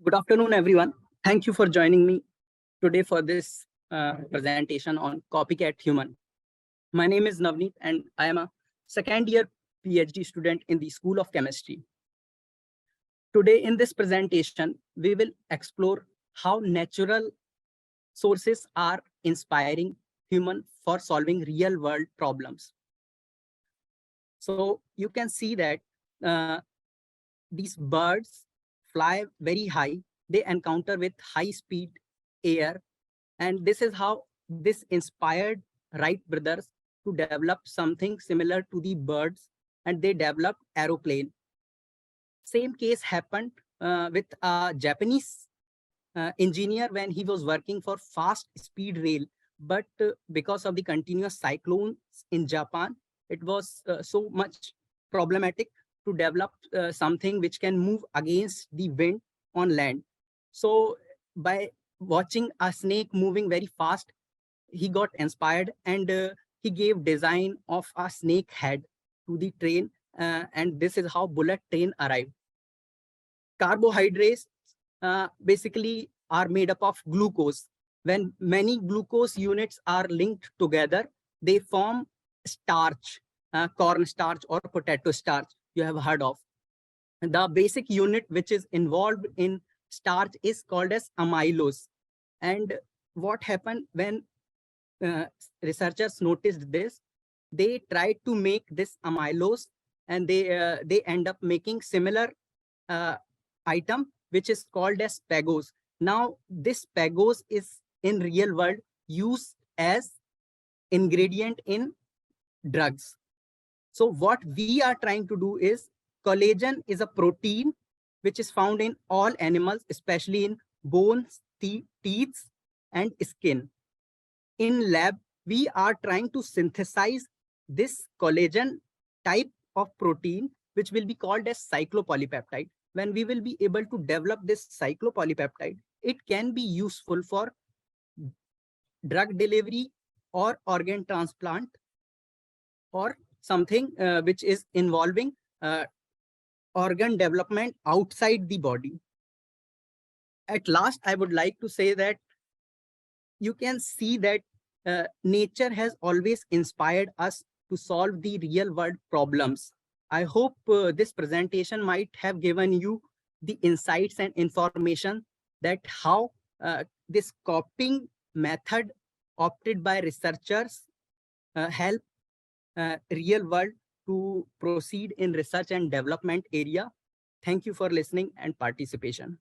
Good afternoon, everyone. Thank you for joining me today for this presentation on Copycat Human. My name is Navneet, and I am a second year PhD student in the School of Chemistry. Today, in this presentation, we will explore how natural sources are inspiring human for solving real world problems. So you can see that uh, these birds fly very high. They encounter with high speed air. And this is how this inspired Wright brothers to develop something similar to the birds, and they developed aeroplane. Same case happened with a Japanese engineer when he was working for fast speed rail. But because of the continuous cyclones in Japan, it was so much problematic to develop something which can move against the wind on land. So by watching a snake moving very fast, he got inspired, and he gave design of a snake head to the train. And this is how bullet train arrived. Carbohydrates basically are made up of glucose. When many glucose units are linked together, they form starch, corn starch or potato starch you have heard of. The basic unit which is involved in starch is called as amylose. And what happened when uh, researchers noticed this, they tried to make this amylose, and they end up making similar uh, item which is called as pagose. Now this pagose is in real world used as ingredient in drugs. So what we are trying to do is, collagen is a protein which is found in all animals, especially in bones, teeth, and skin. In lab, we are trying to synthesize this collagen type of protein, which will be called as cyclopolypeptide. When we will be able to develop this cyclopolypeptide, it can be useful for drug delivery or organ transplant, or something which is involving organ development outside the body. At last, I would like to say that you can see that nature has always inspired us to solve the real world problems. I hope this presentation might have given you the insights and information that how this copying method opted by researchers help real world to proceed in research and development area. Thank you for listening and participation.